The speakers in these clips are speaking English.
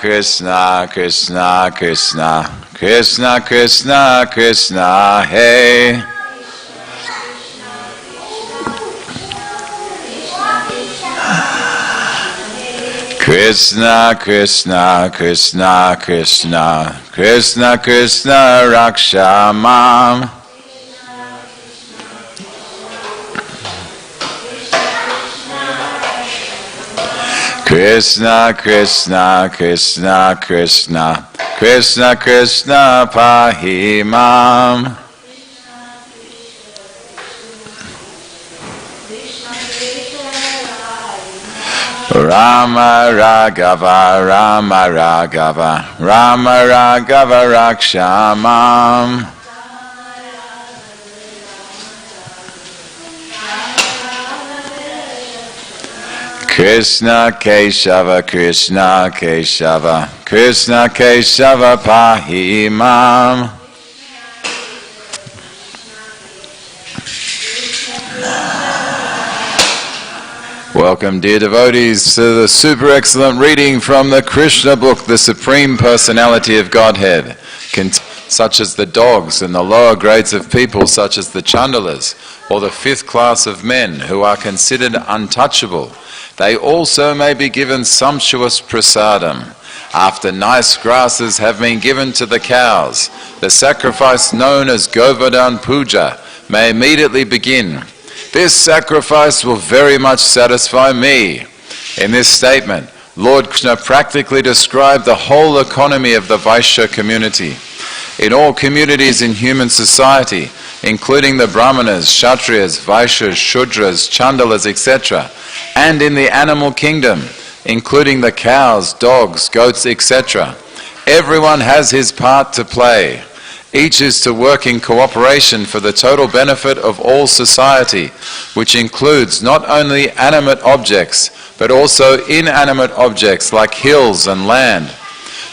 Krsna, Krsna, Krsna, Krsna, Krsna, Krsna, hey. Krsna, Krsna, Krsna, Krsna, Krsna, Krsna, Raksha Mam. Krsna, Krsna, Krsna, Krsna, Krsna, Krsna, Pahi Mam. Rama Raghava, Rama Raghava, Rama Raghava, Raksha Mam. Krishna Keshava, Krishna Keshava, Krishna Keshava, Pahi Mam. Welcome, dear devotees, to the super excellent reading from the Krishna book, the Supreme Personality of Godhead, such as the dogs and the lower grades of people, such as the Chandalas, or the fifth class of men who are considered untouchable. They also may be given sumptuous prasadam. After nice grasses have been given to the cows, the sacrifice known as Govardhan Puja may immediately begin. This sacrifice will very much satisfy me. In this statement, Lord Krishna practically described the whole economy of the Vaishya community. In all communities in human society, including the Brahmanas, Kshatriyas, Vaishyas, Shudras, Chandalas, etc., and in the animal kingdom, including the cows, dogs, goats, etc., everyone has his part to play. Each is to work in cooperation for the total benefit of all society, which includes not only animate objects, but also inanimate objects like hills and land.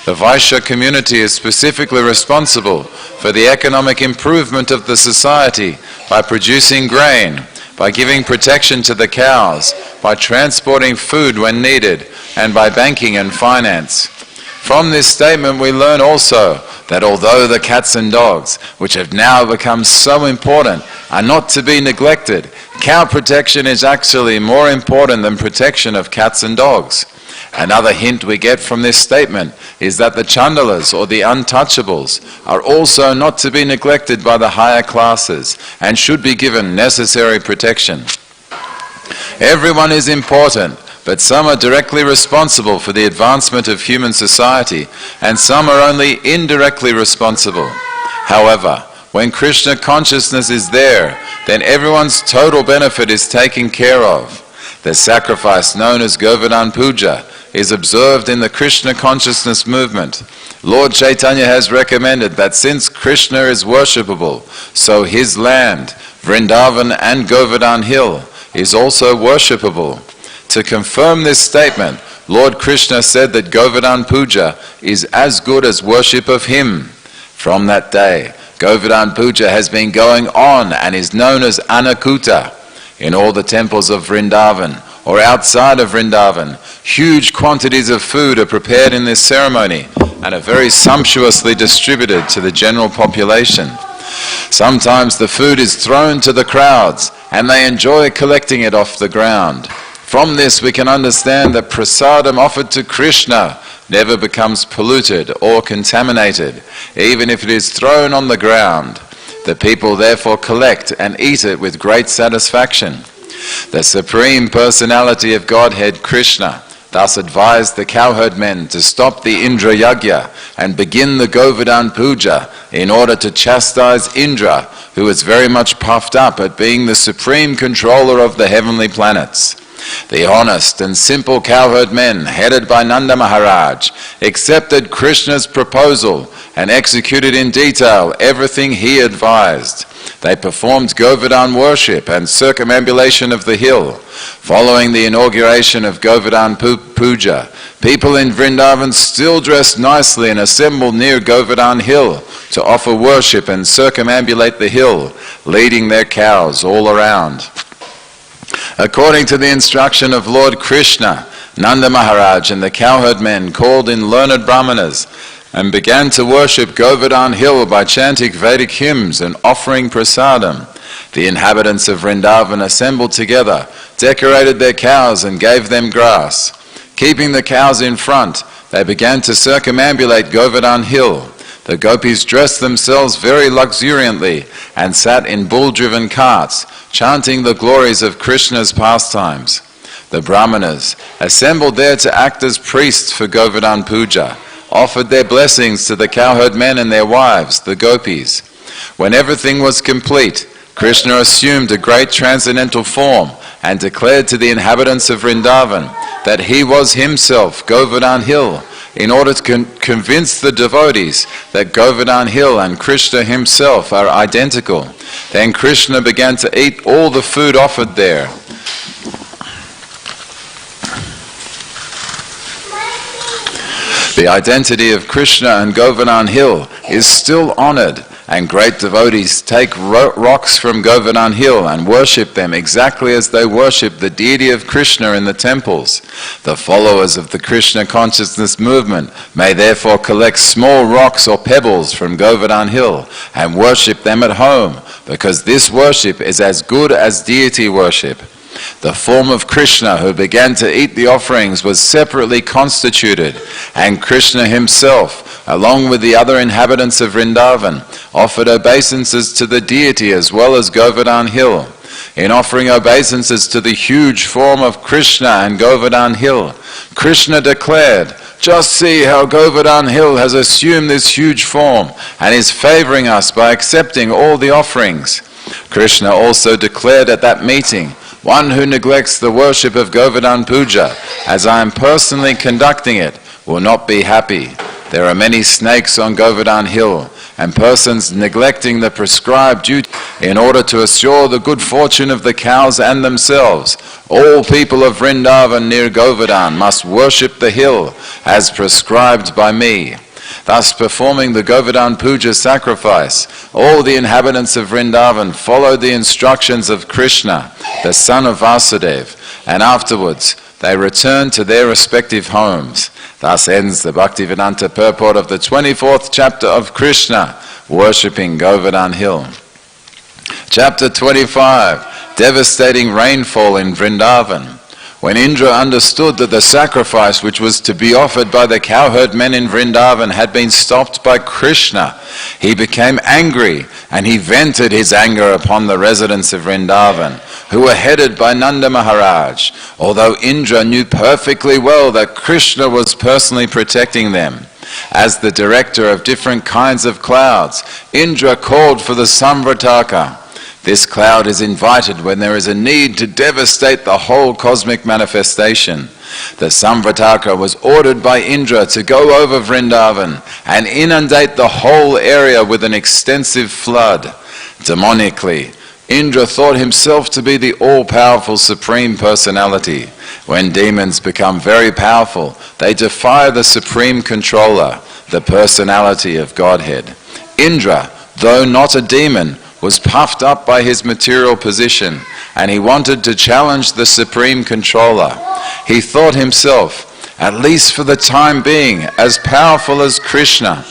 The Vaishya community is specifically responsible for the economic improvement of the society by producing grain, by giving protection to the cows, by transporting food when needed, and by banking and finance. From this statement we learn also that although the cats and dogs, which have now become so important, are not to be neglected, cow protection is actually more important than protection of cats and dogs. Another hint we get from this statement is that the Chandalas, or the untouchables, are also not to be neglected by the higher classes and should be given necessary protection. Everyone is important, but some are directly responsible for the advancement of human society, and some are only indirectly responsible. However, when Krishna consciousness is there, then everyone's total benefit is taken care of. The sacrifice known as Govardhan Puja is observed in the Krishna consciousness movement. Lord Chaitanya has recommended that since Krishna is worshipable, so his land, Vrindavan and Govardhan Hill, is also worshipable. To confirm this statement, Lord Krishna said that Govardhan Puja is as good as worship of him. From that day, Govardhan Puja has been going on and is known as Anakuta. In all the temples of Vrindavan or outside of Vrindavan, huge quantities of food are prepared in this ceremony and are very sumptuously distributed to the general population. Sometimes the food is thrown to the crowds and they enjoy collecting it off the ground. From this we can understand that prasadam offered to Krishna never becomes polluted or contaminated, even if it is thrown on the ground. The people therefore collect and eat it with great satisfaction. The Supreme Personality of Godhead, Krishna, thus advised the cowherd men to stop the Indra Yagya and begin the Govardhan Puja in order to chastise Indra, who was very much puffed up at being the supreme controller of the heavenly planets. The honest and simple cowherd men, headed by Nanda Maharaj, accepted Krishna's proposal and executed in detail everything he advised. They performed Govardhan worship and circumambulation of the hill. Following the inauguration of Govardhan Puja, people in Vrindavan still dressed nicely and assembled near Govardhan Hill to offer worship and circumambulate the hill, leading their cows all around. According to the instruction of Lord Krishna, Nanda Maharaj and the cowherd men called in learned brahmanas and began to worship Govardhan Hill by chanting Vedic hymns and offering prasadam. The inhabitants of Vrindavan assembled together, decorated their cows and gave them grass. Keeping the cows in front, they began to circumambulate Govardhan Hill. The gopis dressed themselves very luxuriantly and sat in bull-driven carts, chanting the glories of Krishna's pastimes. The brahmanas, assembled there to act as priests for Govardhan Puja, offered their blessings to the cowherd men and their wives, the gopis. When everything was complete, Krishna assumed a great transcendental form and declared to the inhabitants of Vrindavan that he was himself Govardhan Hill, in order to convince the devotees that Govardhan Hill and Krishna himself are identical. Then Krishna began to eat all the food offered there. The identity of Krishna and Govardhan Hill is still honored, and great devotees take rocks from Govardhan Hill and worship them exactly as they worship the deity of Krishna in the temples. The followers of the Krishna consciousness movement may therefore collect small rocks or pebbles from Govardhan Hill and worship them at home, because this worship is as good as deity worship. The form of Krishna who began to eat the offerings was separately constituted, and Krishna himself, along with the other inhabitants of Vrindavan, offered obeisances to the deity as well as Govardhan Hill. In offering obeisances to the huge form of Krishna and Govardhan Hill, Krishna declared, "Just see how Govardhan Hill has assumed this huge form and is favoring us by accepting all the offerings." Krishna also declared at that meeting, "One who neglects the worship of Govardhan Puja, as I am personally conducting it, will not be happy. There are many snakes on Govardhan Hill, and persons neglecting the prescribed duty in order to assure the good fortune of the cows and themselves. All people of Vrindavan near Govardhan must worship the hill as prescribed by me." Thus, performing the Govardhan Puja sacrifice, all the inhabitants of Vrindavan followed the instructions of Krishna, the son of Vasudeva, and afterwards they returned to their respective homes. Thus ends the Bhaktivedanta purport of the 24th chapter of Krishna, worshipping Govardhan Hill. Chapter 25, devastating rainfall in Vrindavan. When Indra understood that the sacrifice which was to be offered by the cowherd men in Vrindavan had been stopped by Krishna, he became angry, and he vented his anger upon the residents of Vrindavan, who were headed by Nanda Maharaj, although Indra knew perfectly well that Krishna was personally protecting them. As the director of different kinds of clouds, Indra called for the Samvartaka. This cloud is invited when there is a need to devastate the whole cosmic manifestation. The Samvartaka was ordered by Indra to go over Vrindavan and inundate the whole area with an extensive flood. Demonically, Indra thought himself to be the all-powerful Supreme Personality. When demons become very powerful, they defy the Supreme Controller, the Personality of Godhead. Indra, though not a demon, was puffed up by his material position, and he wanted to challenge the Supreme Controller. He thought himself, at least for the time being, as powerful as Krishna.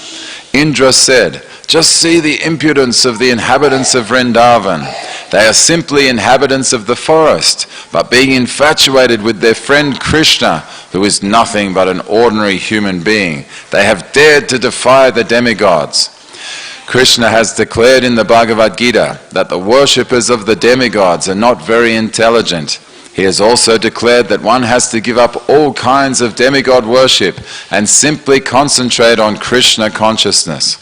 Indra said, "Just see the impudence of the inhabitants of Vrindavan. They are simply inhabitants of the forest, but being infatuated with their friend Krishna, who is nothing but an ordinary human being, they have dared to defy the demigods." Krishna has declared in the Bhagavad Gita that the worshippers of the demigods are not very intelligent. He has also declared that one has to give up all kinds of demigod worship and simply concentrate on Krishna consciousness.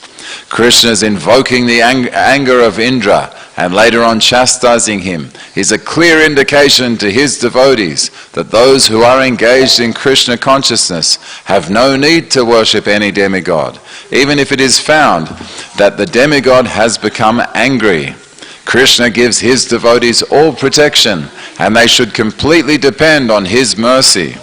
Krishna is invoking the anger of Indra and later on chastising him is a clear indication to his devotees that those who are engaged in Krishna consciousness have no need to worship any demigod, even if it is found that the demigod has become angry. Krishna gives his devotees all protection, and they should completely depend on his mercy.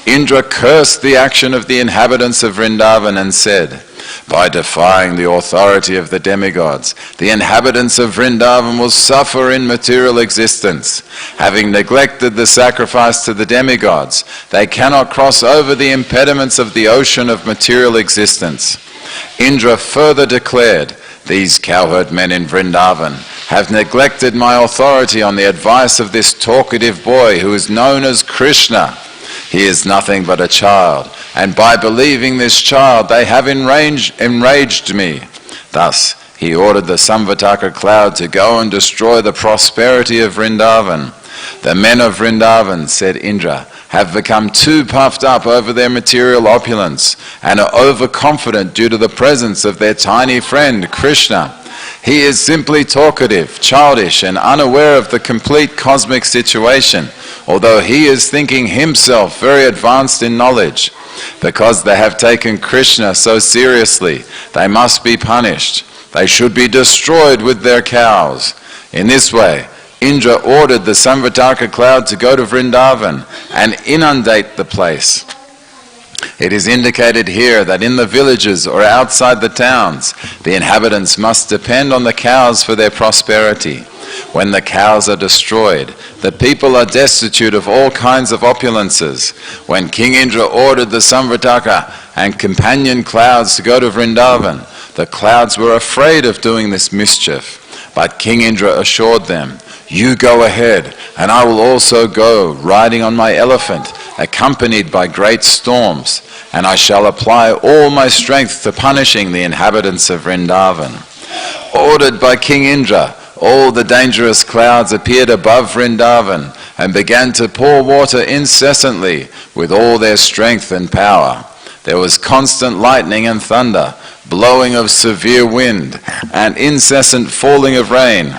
Indra cursed the action of the inhabitants of Vrindavan and said, By defying the authority of the demigods, the inhabitants of Vrindavan will suffer in material existence. Having neglected the sacrifice to the demigods, they cannot cross over the impediments of the ocean of material existence. Indra further declared, "These cowherd men in Vrindavan have neglected my authority on the advice of this talkative boy who is known as Krishna. He is nothing but a child, and by believing this child they have enraged me." Thus he ordered the Samvataka cloud to go and destroy the prosperity of Vrindavan. "The men of Vrindavan," said Indra, "have become too puffed up over their material opulence and are overconfident due to the presence of their tiny friend Krishna. He is simply talkative, childish, and unaware of the complete cosmic situation, although he is thinking himself very advanced in knowledge. Because they have taken Krishna so seriously, they must be punished. They should be destroyed with their cows." In this way, Indra ordered the Samvataka cloud to go to Vrindavan and inundate the place. It is indicated here that in the villages or outside the towns, the inhabitants must depend on the cows for their prosperity. When the cows are destroyed, the people are destitute of all kinds of opulences. When King Indra ordered the Samvataka and companion clouds to go to Vrindavan, the clouds were afraid of doing this mischief. But King Indra assured them, "You go ahead, and I will also go, riding on my elephant, accompanied by great storms, and I shall apply all my strength to punishing the inhabitants of Vrindavan." Ordered by King Indra, all the dangerous clouds appeared above Vrindavan and began to pour water incessantly with all their strength and power. There was constant lightning and thunder, blowing of severe wind, and incessant falling of rain.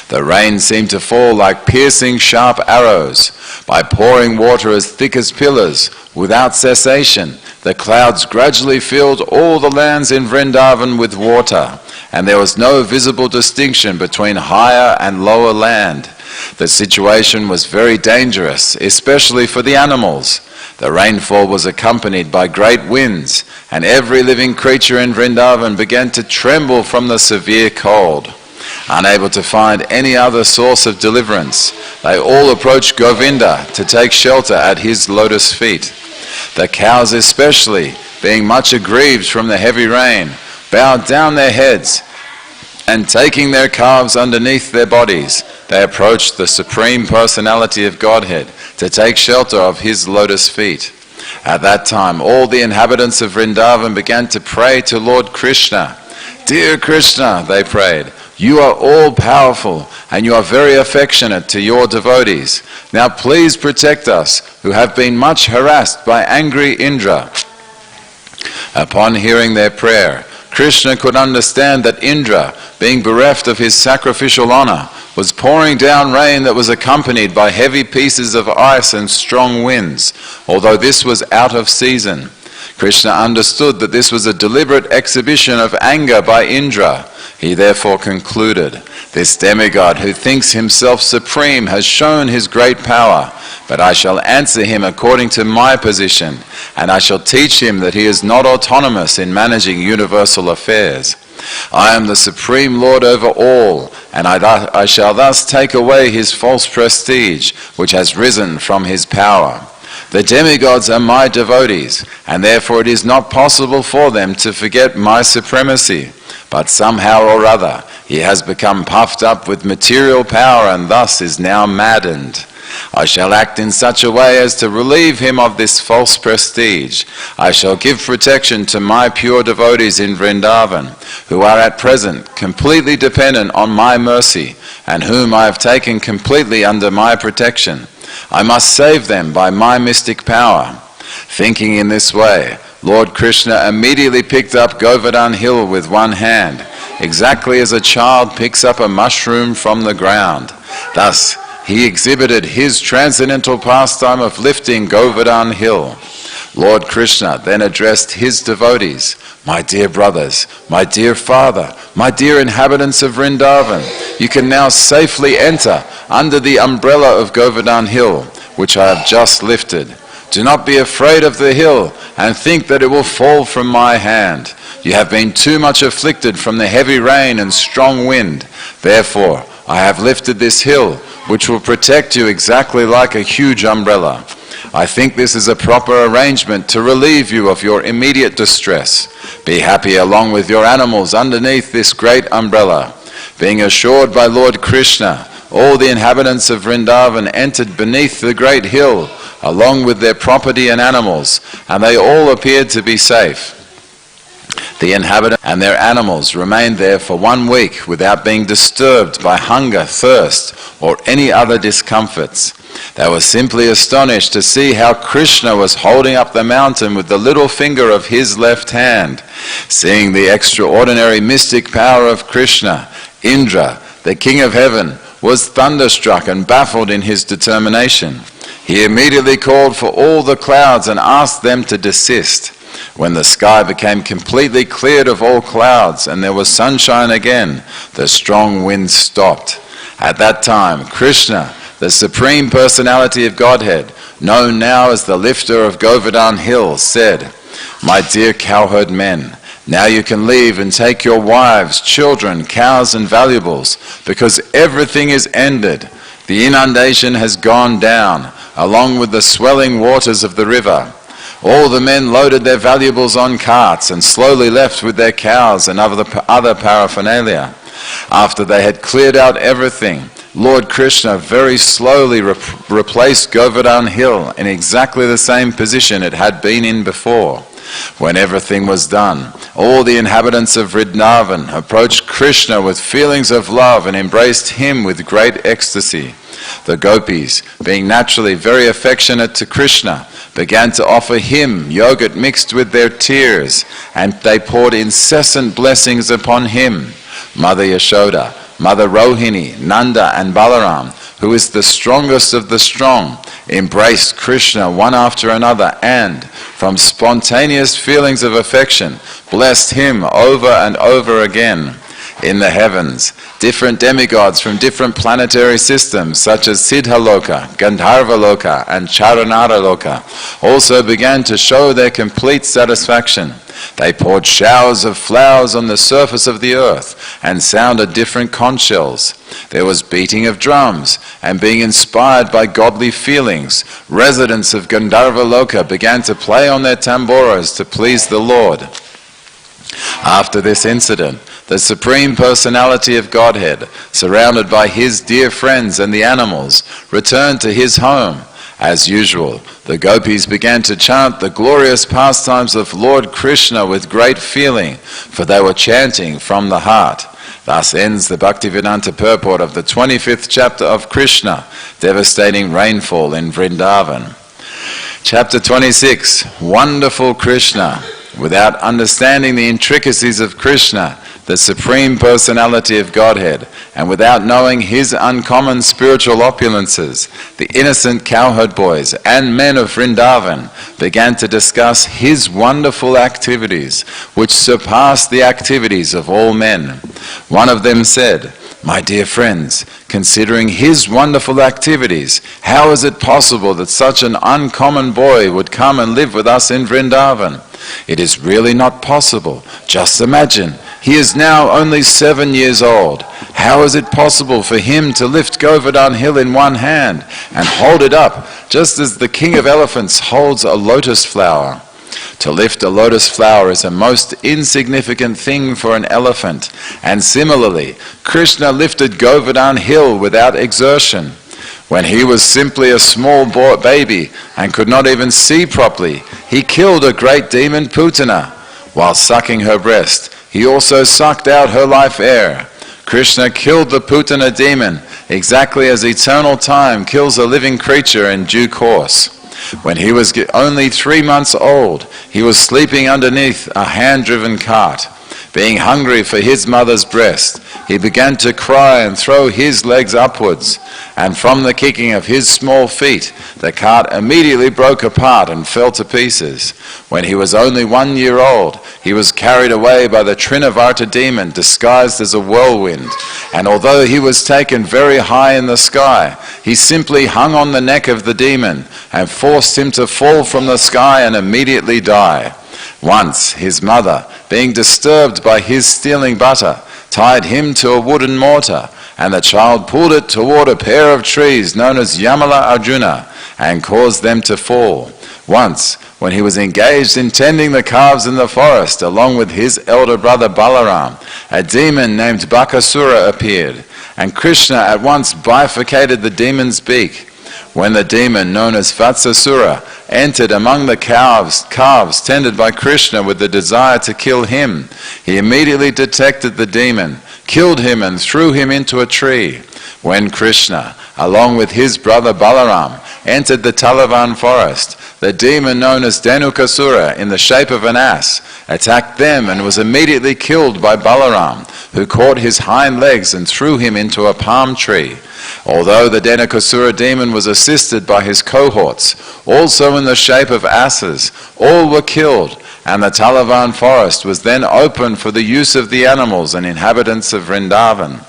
The rain seemed to fall like piercing sharp arrows. By pouring water as thick as pillars, without cessation, the clouds gradually filled all the lands in Vrindavan with water, and there was no visible distinction between higher and lower land. The situation was very dangerous, especially for the animals. The rainfall was accompanied by great winds, and every living creature in Vrindavan began to tremble from the severe cold. Unable to find any other source of deliverance, they all approached Govinda to take shelter at his lotus feet. The cows especially, being much aggrieved from the heavy rain, bowed down their heads, and taking their calves underneath their bodies, they approached the Supreme Personality of Godhead to take shelter of his lotus feet. At that time, all the inhabitants of Vrindavan began to pray to Lord Krishna. "Dear Krishna," they prayed, "you are all-powerful, and you are very affectionate to your devotees. Now please protect us, who have been much harassed by angry Indra." Upon hearing their prayer, Krishna could understand that Indra, being bereft of his sacrificial honor, was pouring down rain that was accompanied by heavy pieces of ice and strong winds, although this was out of season. Krishna understood that this was a deliberate exhibition of anger by Indra. He therefore concluded, "This demigod who thinks himself supreme has shown his great power, but I shall answer him according to my position, and I shall teach him that he is not autonomous in managing universal affairs. I am the supreme Lord over all, and I shall thus take away his false prestige, which has risen from his power. The demigods are my devotees, and therefore it is not possible for them to forget my supremacy. But somehow or other, he has become puffed up with material power and thus is now maddened. I shall act in such a way as to relieve him of this false prestige. I shall give protection to my pure devotees in Vrindavan, who are at present completely dependent on my mercy, and whom I have taken completely under my protection. I must save them by my mystic power." Thinking in this way, Lord Krishna immediately picked up Govardhan Hill with one hand, exactly as a child picks up a mushroom from the ground. Thus, he exhibited his transcendental pastime of lifting Govardhan Hill. Lord Krishna then addressed his devotees, "My dear brothers, my dear father, my dear inhabitants of Vrindavan, you can now safely enter under the umbrella of Govardhan Hill, which I have just lifted. Do not be afraid of the hill, and think that it will fall from my hand. You have been too much afflicted from the heavy rain and strong wind. Therefore, I have lifted this hill, which will protect you exactly like a huge umbrella. I think this is a proper arrangement to relieve you of your immediate distress. Be happy along with your animals underneath this great umbrella. Being assured by Lord Krishna, all the inhabitants of Vrindavan entered beneath the great hill, along with their property and animals, and they all appeared to be safe. The inhabitants and their animals remained there for 1 week without being disturbed by hunger, thirst, or any other discomforts. They were simply astonished to see how Krishna was holding up the mountain with the little finger of his left hand. Seeing the extraordinary mystic power of Krishna, Indra, the king of heaven, was thunderstruck and baffled in his determination. He immediately called for all the clouds and asked them to desist. When the sky became completely cleared of all clouds and there was sunshine again, the strong wind stopped. At that time, Krishna, the Supreme Personality of Godhead, known now as the lifter of Govardhan Hill, said, "My dear cowherd men, now you can leave and take your wives, children, cows and valuables, because everything is ended. The inundation has gone down, along with the swelling waters of the river." All the men loaded their valuables on carts and slowly left with their cows and other paraphernalia. After they had cleared out everything, Lord Krishna very slowly replaced Govardhan Hill in exactly the same position it had been in before. When everything was done, all the inhabitants of Vrindavan approached Krishna with feelings of love and embraced him with great ecstasy. The gopis, being naturally very affectionate to Krishna, began to offer him yogurt mixed with their tears, and they poured incessant blessings upon him. Mother Yashoda, Mother Rohini, Nanda and Balaram, who is the strongest of the strong, embraced Krishna one after another and, from spontaneous feelings of affection, blessed him over and over again. In the heavens, different demigods from different planetary systems such as Siddhaloka, Gandharvaloka and Charanaraloka also began to show their complete satisfaction. They poured showers of flowers on the surface of the earth and sounded different conch shells. There was beating of drums, and being inspired by godly feelings, residents of Gandharvaloka began to play on their tamboras to please the Lord. After this incident, the Supreme Personality of Godhead, surrounded by his dear friends and the animals, returned to his home. As usual, the gopis began to chant the glorious pastimes of Lord Krishna with great feeling, for they were chanting from the heart. Thus ends the Bhaktivedanta purport of the 25th chapter of Krishna, devastating rainfall in Vrindavan. Chapter 26, Wonderful Krishna. Without understanding the intricacies of Krishna, the Supreme Personality of Godhead, and without knowing his uncommon spiritual opulences, the innocent cowherd boys and men of Vrindavan began to discuss his wonderful activities, which surpassed the activities of all men. One of them said, "My dear friends, considering his wonderful activities, how is it possible that such an uncommon boy would come and live with us in Vrindavan? It is really not possible. Just imagine, he is now only 7 years old. How is it possible for him to lift Govardhan Hill in one hand and hold it up, just as the king of elephants holds a lotus flower? To lift a lotus flower is a most insignificant thing for an elephant, and similarly, Krishna lifted Govardhan Hill without exertion. When he was simply a small baby and could not even see properly, he killed a great demon Putana. While sucking her breast, he also sucked out her life air. Krishna killed the Putana demon exactly as eternal time kills a living creature in due course. When he was only 3 months old, he was sleeping underneath a hand-driven cart. Being hungry for his mother's breast, he began to cry and throw his legs upwards. And from the kicking of his small feet, the cart immediately broke apart and fell to pieces. When he was only 1 year old, he was carried away by the Trinavarta demon disguised as a whirlwind. And although he was taken very high in the sky, he simply hung on the neck of the demon and forced him to fall from the sky and immediately die. Once his mother, being disturbed by his stealing butter, tied him to a wooden mortar, and the child pulled it toward a pair of trees known as Yamala Arjuna and caused them to fall. Once, when he was engaged in tending the calves in the forest along with his elder brother Balaram, a demon named Bakasura appeared, and Krishna at once bifurcated the demon's beak. When the demon known as Vatsasura entered among the calves tended by Krishna with the desire to kill him, he immediately detected the demon, killed him and threw him into a tree. When Krishna, along with his brother Balaram, entered the Talavan forest, the demon known as Dhenukasura in the shape of an ass attacked them and was immediately killed by Balaram, who caught his hind legs and threw him into a palm tree. Although the Dhenukasura demon was assisted by his cohorts, also in the shape of asses, all were killed, and the Talavan forest was then opened for the use of the animals and inhabitants of Vrindavan.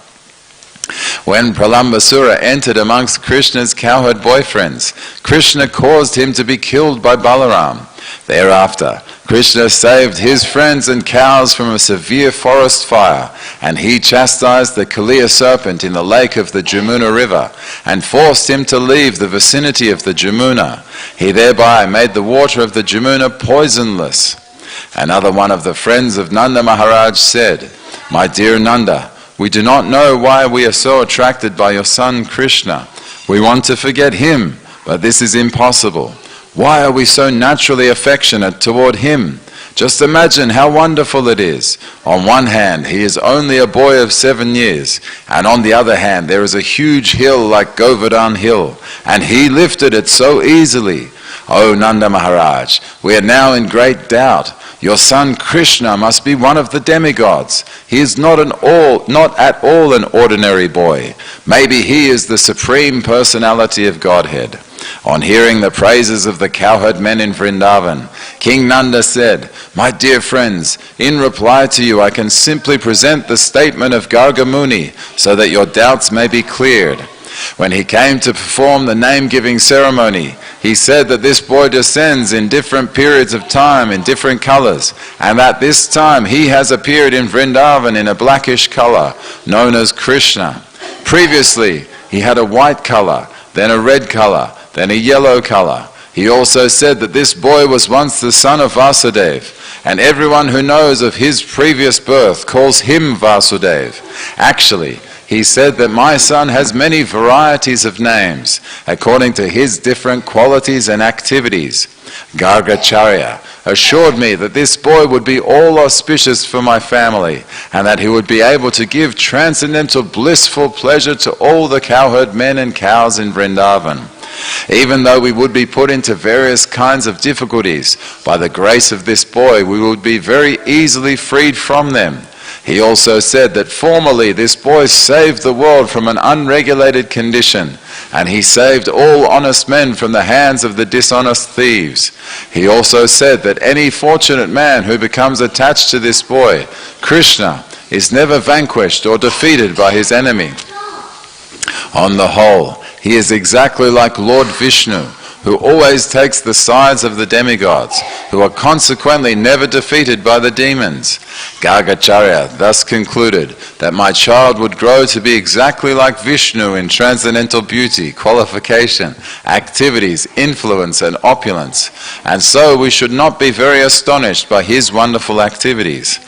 When Pralambasura entered amongst Krishna's cowherd boyfriends, Krishna caused him to be killed by Balaram. Thereafter, Krishna saved his friends and cows from a severe forest fire, and he chastised the Kaliya serpent in the lake of the Jamuna river, and forced him to leave the vicinity of the Jamuna. He thereby made the water of the Jamuna poisonless. Another one of the friends of Nanda Maharaj said, "My dear Nanda, we do not know why we are so attracted by your son Krishna. We want to forget him, but this is impossible. Why are we so naturally affectionate toward him? Just imagine how wonderful it is. On one hand, he is only a boy of 7 years, and on the other hand, there is a huge hill like Govardhan Hill, and he lifted it so easily. O Nanda Maharaj, we are now in great doubt. Your son Krishna must be one of the demigods. He is not at all an ordinary boy. Maybe he is the Supreme Personality of Godhead." On hearing the praises of the cowherd men in Vrindavan, King Nanda said, "My dear friends, in reply to you I can simply present the statement of Garga Muni so that your doubts may be cleared. When he came to perform the name-giving ceremony, he said that this boy descends in different periods of time in different colors, and that this time he has appeared in Vrindavan in a blackish color, known as Krishna. Previously, he had a white color, then a red color, then a yellow color. He also said that this boy was once the son of Vasudev, and everyone who knows of his previous birth calls him Vasudev. Actually, he said that my son has many varieties of names, according to his different qualities and activities. Gargacharya assured me that this boy would be all auspicious for my family, and that he would be able to give transcendental blissful pleasure to all the cowherd men and cows in Vrindavan. Even though we would be put into various kinds of difficulties, by the grace of this boy we would be very easily freed from them. He also said that formerly this boy saved the world from an unregulated condition, and he saved all honest men from the hands of the dishonest thieves. He also said that any fortunate man who becomes attached to this boy, Krishna, is never vanquished or defeated by his enemy. On the whole, he is exactly like Lord Vishnu, who always takes the sides of the demigods, who are consequently never defeated by the demons. Gargacharya thus concluded that my child would grow to be exactly like Vishnu in transcendental beauty, qualification, activities, influence and opulence, and so we should not be very astonished by his wonderful activities.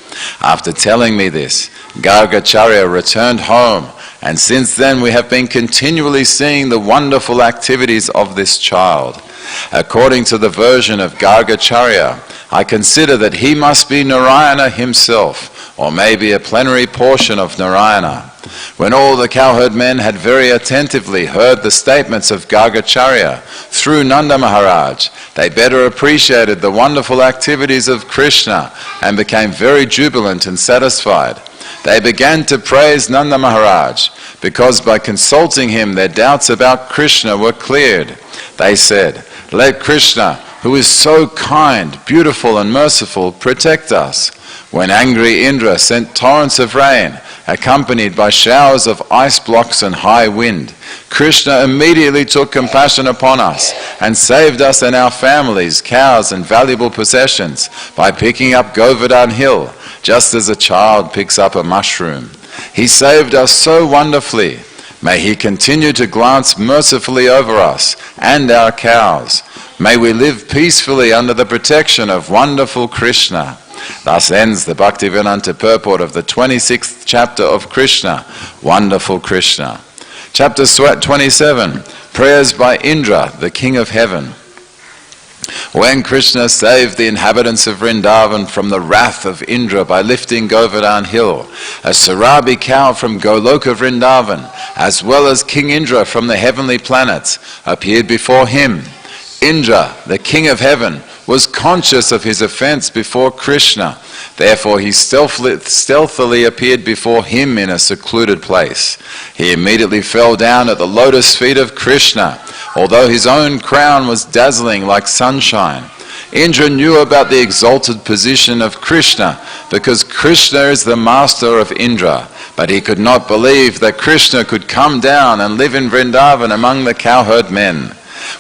After telling me this, Gargacharya returned home, and since then we have been continually seeing the wonderful activities of this child. According to the version of Gargacharya, I consider that he must be Narayana himself, or maybe a plenary portion of Narayana. When all the cowherd men had very attentively heard the statements of Gargacharya through Nanda Maharaj, they better appreciated the wonderful activities of Krishna and became very jubilant and satisfied. They began to praise Nanda Maharaj because by consulting him their doubts about Krishna were cleared. They said, "Let Krishna, who is so kind, beautiful and merciful, protect us." When angry Indra sent torrents of rain, accompanied by showers of ice blocks and high wind, Krishna immediately took compassion upon us and saved us and our families, cows and valuable possessions by picking up Govardhan hill, just as a child picks up a mushroom. He saved us so wonderfully. May he continue to glance mercifully over us and our cows. May we live peacefully under the protection of wonderful Krishna. Thus ends the Bhaktivedanta purport of the 26th chapter of Krishna, Wonderful Krishna. Chapter 27, Prayers by Indra, the King of Heaven. When Krishna saved the inhabitants of Vrindavan from the wrath of Indra by lifting Govardhan hill, a Sarabi cow from Goloka Vrindavan, as well as King Indra from the heavenly planets, appeared before him. Indra, the King of Heaven, was conscious of his offense before Krishna. Therefore he stealthily appeared before him in a secluded place. He immediately fell down at the lotus feet of Krishna, although his own crown was dazzling like sunshine. Indra knew about the exalted position of Krishna because Krishna is the master of Indra, but he could not believe that Krishna could come down and live in Vrindavan among the cowherd men.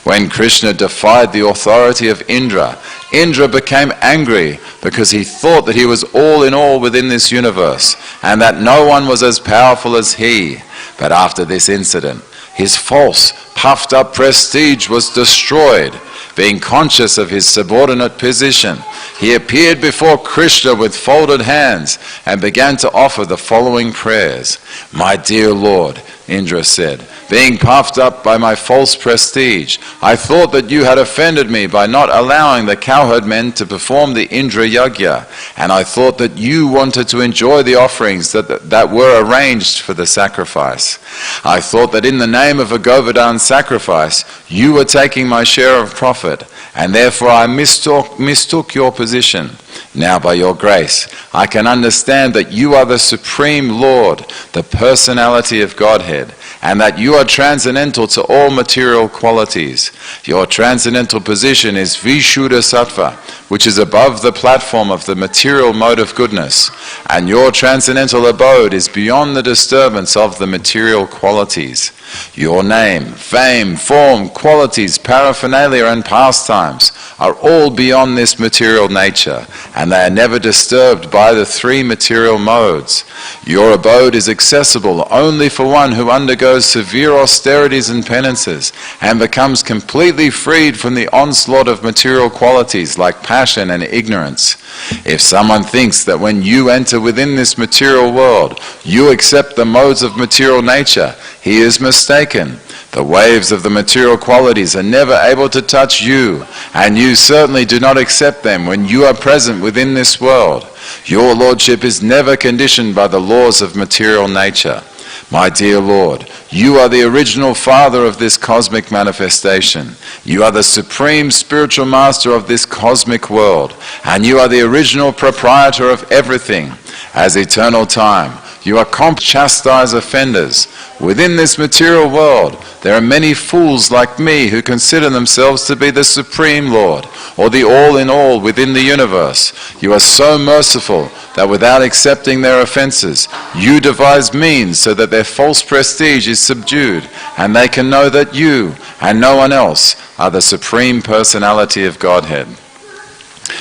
When Krishna defied the authority of Indra, Indra became angry because he thought that he was all in all within this universe and that no one was as powerful as he. But after this incident, his false, puffed up prestige was destroyed. Being conscious of his subordinate position, he appeared before Krishna with folded hands and began to offer the following prayers. "My dear Lord," Indra said, "being puffed up by my false prestige, I thought that you had offended me by not allowing the cowherd men to perform the Indra Yagya, and I thought that you wanted to enjoy the offerings that were arranged for the sacrifice. I thought that in the name of a Govardhan sacrifice, you were taking my share of profit, and therefore I mistook your position. Now by your grace, I can understand that you are the Supreme Lord, the personality of Godhead, and that you are transcendental to all material qualities. Your transcendental position is Vishuddha Sattva, which is above the platform of the material mode of goodness, and your transcendental abode is beyond the disturbance of the material qualities. Your name, fame, form, qualities, paraphernalia and pastimes are all beyond this material nature, and they are never disturbed by the three material modes. Your abode is accessible only for one who undergoes severe austerities and penances and becomes completely freed from the onslaught of material qualities like passion and ignorance. If someone thinks that when you enter within this material world, you accept the modes of material nature, he is mistaken. The waves of the material qualities are never able to touch you, and you certainly do not accept them when you are present within this world. Your lordship is never conditioned by the laws of material nature. My dear Lord, you are the original father of this cosmic manifestation. You are the supreme spiritual master of this cosmic world, and you are the original proprietor of everything. As eternal time, you are competent to chastise offenders. Within this material world, there are many fools like me who consider themselves to be the Supreme Lord, or the all-in-all within the universe. You are so merciful that without accepting their offenses, you devise means so that their false prestige is subdued, and they can know that you, and no one else, are the Supreme Personality of Godhead.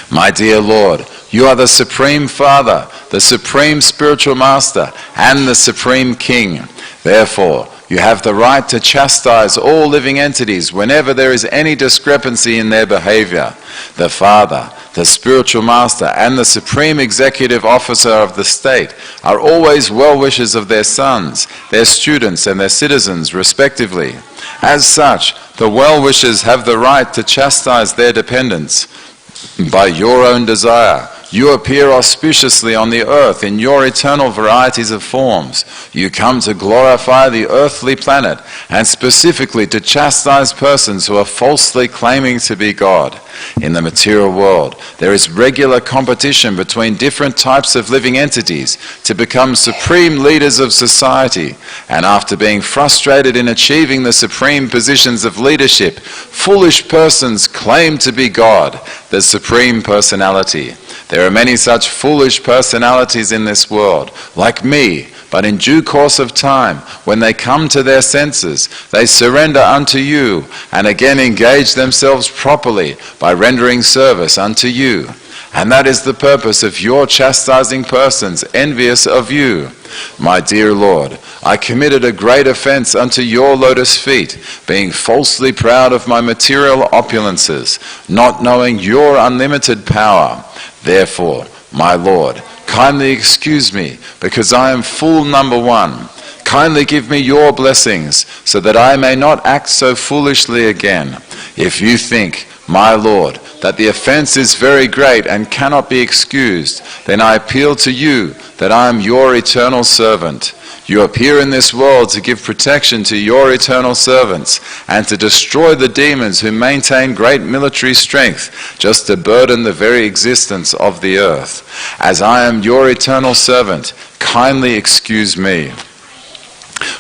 My dear Lord, you are the Supreme Father, the Supreme Spiritual Master, and the Supreme King. Therefore, you have the right to chastise all living entities whenever there is any discrepancy in their behavior. The Father, the Spiritual Master, and the Supreme Executive Officer of the state are always well-wishers of their sons, their students, and their citizens, respectively. As such, the well-wishers have the right to chastise their dependents by your own desire, you appear auspiciously on the earth in your eternal varieties of forms. You come to glorify the earthly planet and specifically to chastise persons who are falsely claiming to be God. In the material world, there is regular competition between different types of living entities to become supreme leaders of society, and after being frustrated in achieving the supreme positions of leadership, foolish persons claim to be God, the Supreme Personality. There are many such foolish personalities in this world, like me, but in due course of time, when they come to their senses, they surrender unto you and again engage themselves properly by rendering service unto you. And that is the purpose of your chastising persons envious of you. My dear Lord, I committed a great offense unto your lotus feet, being falsely proud of my material opulences, not knowing your unlimited power. Therefore, my Lord, kindly excuse me, because I am fool number one. Kindly give me your blessings, so that I may not act so foolishly again. If you think, my Lord, that the offense is very great and cannot be excused, then I appeal to you that I am your eternal servant. You appear in this world to give protection to your eternal servants and to destroy the demons who maintain great military strength just to burden the very existence of the earth. As I am your eternal servant, kindly excuse me.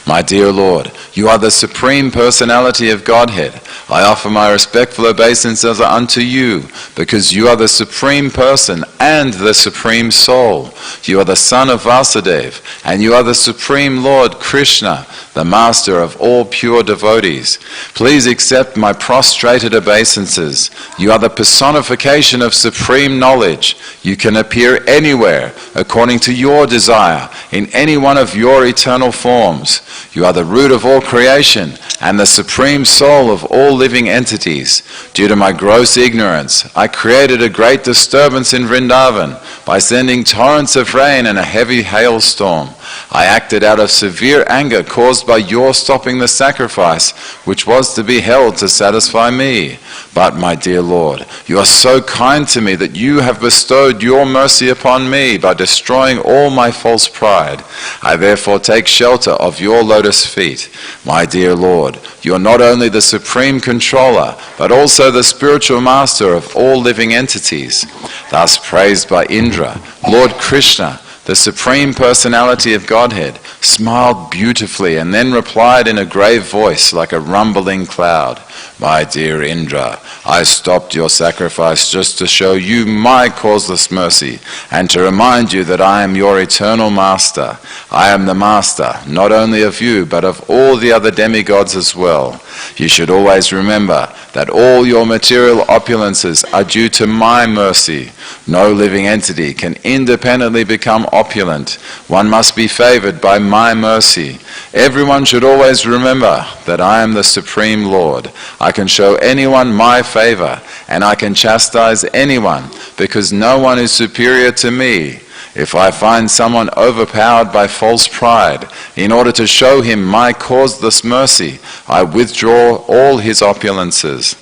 My dear Lord, you are the Supreme Personality of Godhead. I offer my respectful obeisances unto you, because you are the Supreme Person and the Supreme Soul. You are the Son of Vasudeva, and you are the Supreme Lord Krsna, the Master of all pure devotees. Please accept my prostrated obeisances. You are the personification of supreme knowledge. You can appear anywhere, according to your desire, in any one of your eternal forms. You are the root of all creation and the supreme soul of all living entities. Due to my gross ignorance, I created a great disturbance in Vrindavan by sending torrents of rain and a heavy hailstorm. I acted out of severe anger caused by your stopping the sacrifice, which was to be held to satisfy me. But, my dear Lord, you are so kind to me that you have bestowed your mercy upon me by destroying all my false pride. I therefore take shelter of your lotus feet. My dear Lord, you are not only the supreme controller, but also the spiritual master of all living entities. Thus praised by Indra, Lord Krishna, the Supreme Personality of Godhead, smiled beautifully and then replied in a grave voice like a rumbling cloud, My dear Indra, I stopped your sacrifice just to show you my causeless mercy and to remind you that I am your eternal master. I am the master, not only of you, but of all the other demigods as well. You should always remember that all your material opulences are due to my mercy. No living entity can independently become opulent. One must be favored by my mercy. Everyone should always remember that I am the Supreme Lord. I can show anyone my favor, and I can chastise anyone, because no one is superior to me. If I find someone overpowered by false pride, in order to show him my causeless mercy, I withdraw all his opulences.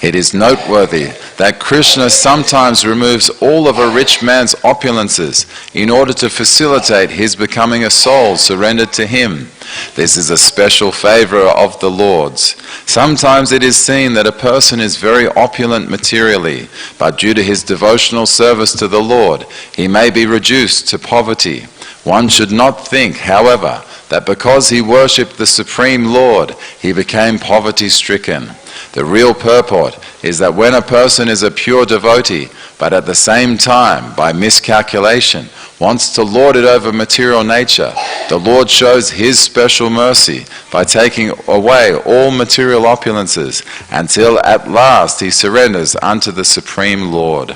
It is noteworthy that Krishna sometimes removes all of a rich man's opulences in order to facilitate his becoming a soul surrendered to him. This is a special favor of the Lord's. Sometimes it is seen that a person is very opulent materially, but due to his devotional service to the Lord, he may be reduced to poverty. One should not think, however, that because he worshipped the Supreme Lord, he became poverty-stricken. The real purport is that when a person is a pure devotee, but at the same time, by miscalculation, wants to lord it over material nature, the Lord shows his special mercy by taking away all material opulences until at last he surrenders unto the Supreme Lord.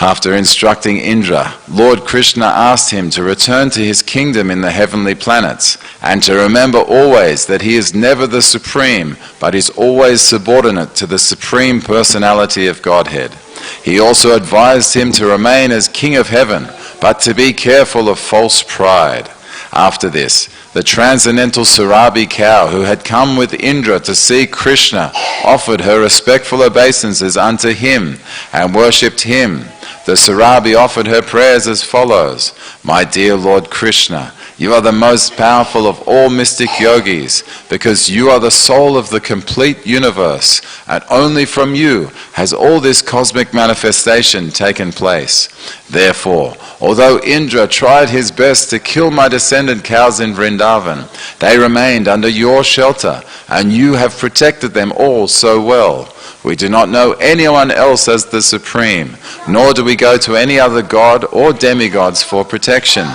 After instructing Indra, Lord Krishna asked him to return to his kingdom in the heavenly planets and to remember always that he is never the supreme, but is always subordinate to the Supreme Personality of Godhead. He also advised him to remain as king of heaven, but to be careful of false pride. After this, the transcendental Surabhi cow who had come with Indra to see Krishna offered her respectful obeisances unto him and worshipped him. The Surabhi offered her prayers as follows: My dear Lord Krishna, you are the most powerful of all mystic yogis, because you are the soul of the complete universe, and only from you has all this cosmic manifestation taken place. Therefore, although Indra tried his best to kill my descendant cows in Vrindavan, they remained under your shelter, and you have protected them all so well. We do not know anyone else as the Supreme, nor do we go to any other god or demigods for protection.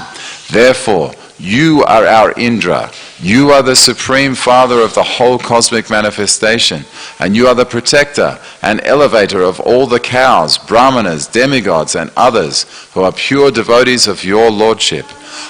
Therefore, you are our Indra. You are the Supreme Father of the whole cosmic manifestation, and you are the protector and elevator of all the cows, brahmanas, demigods, and others who are pure devotees of your lordship.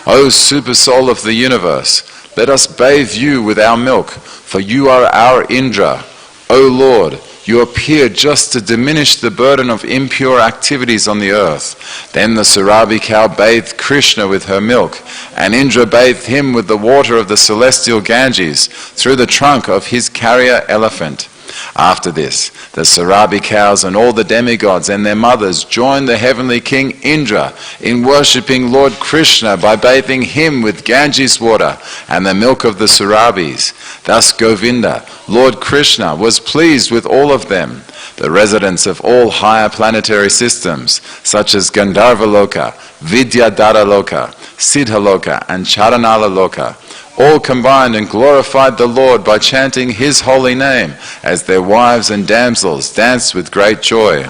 O Super Soul of the universe, let us bathe you with our milk, for you are our Indra. O Lord, you appear just to diminish the burden of impure activities on the earth. Then the Surabhi cow bathed Krishna with her milk, and Indra bathed him with the water of the celestial Ganges through the trunk of his carrier elephant. After this, the Surabhi cows and all the demigods and their mothers joined the heavenly king Indra in worshipping Lord Krishna by bathing him with Ganges water and the milk of the Surabhis. Thus Govinda, Lord Krishna, was pleased with all of them. The residents of all higher planetary systems, such as Gandharva-loka, Vidyadhara-loka, Siddha-loka, and Charanala-loka, all combined and glorified the Lord by chanting his holy name as their wives and damsels danced with great joy.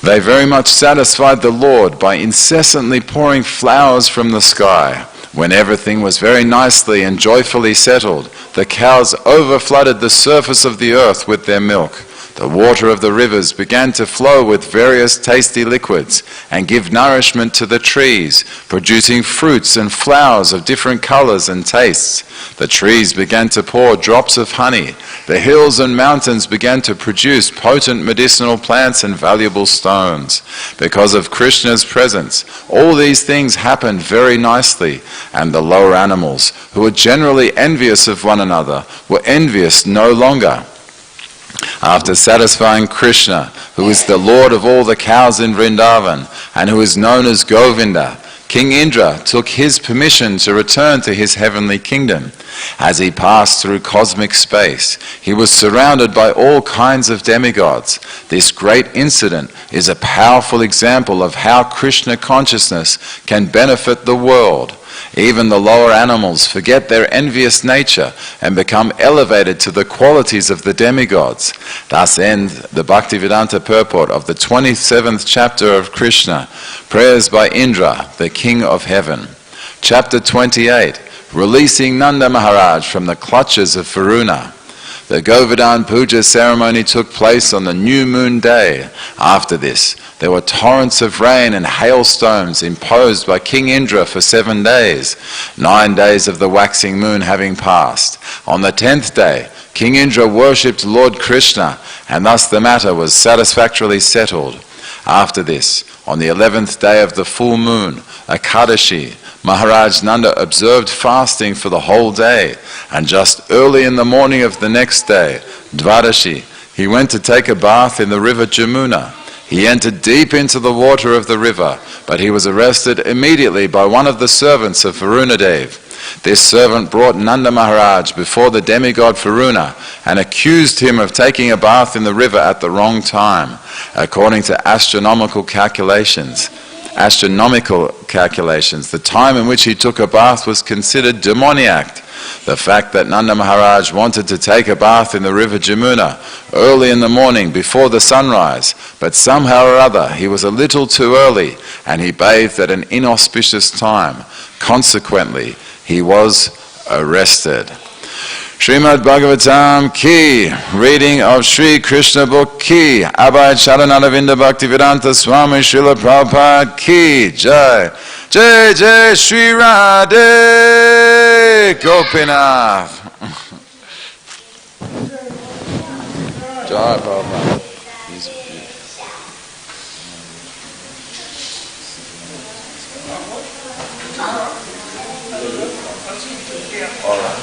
They very much satisfied the Lord by incessantly pouring flowers from the sky. When everything was very nicely and joyfully settled, the cows overflooded the surface of the earth with their milk. The water of the rivers began to flow with various tasty liquids and give nourishment to the trees, producing fruits and flowers of different colors and tastes. The trees began to pour drops of honey. The hills and mountains began to produce potent medicinal plants and valuable stones. Because of Krishna's presence, all these things happened very nicely, and the lower animals, who were generally envious of one another, were envious no longer. After satisfying Krishna, who is the Lord of all the cows in Vrindavan, and who is known as Govinda, King Indra took his permission to return to his heavenly kingdom. As he passed through cosmic space, he was surrounded by all kinds of demigods. This great incident is a powerful example of how Krishna consciousness can benefit the world. Even the lower animals forget their envious nature and become elevated to the qualities of the demigods. Thus ends the Bhaktivedanta purport of the 27th chapter of Krishna, prayers by Indra, the king of heaven. Chapter 28, releasing Nanda Maharaj from the clutches of Varuna. The Govardhan Puja ceremony took place on the new moon day. After this, there were torrents of rain and hailstones imposed by King Indra for 7 days, 9 days of the waxing moon having passed. On the 10th day, King Indra worshipped Lord Krishna, and thus the matter was satisfactorily settled. After this, on the 11th day of the full moon, Ekadashi, Maharaj Nanda observed fasting for the whole day, and just early in the morning of the next day, Dvadashi, he went to take a bath in the river Jamuna. He entered deep into the water of the river, but he was arrested immediately by one of the servants of Varunadev. This servant brought Nanda Maharaj before the demigod Varuna and accused him of taking a bath in the river at the wrong time. According to astronomical calculations, the time in which he took a bath was considered demoniac. The fact that Nanda Maharaj wanted to take a bath in the river Jamuna early in the morning before the sunrise, but somehow or other he was a little too early and he bathed at an inauspicious time. Consequently, he was arrested. Srimad Bhagavatam ki, reading of Sri Krishna book ki, Abhay Charanaravinda Bhaktivedanta Swami Srila Prabhupada ki, Jai. Jai Jai Shri Radhe Gopinath. Jai Prabhupada. All right.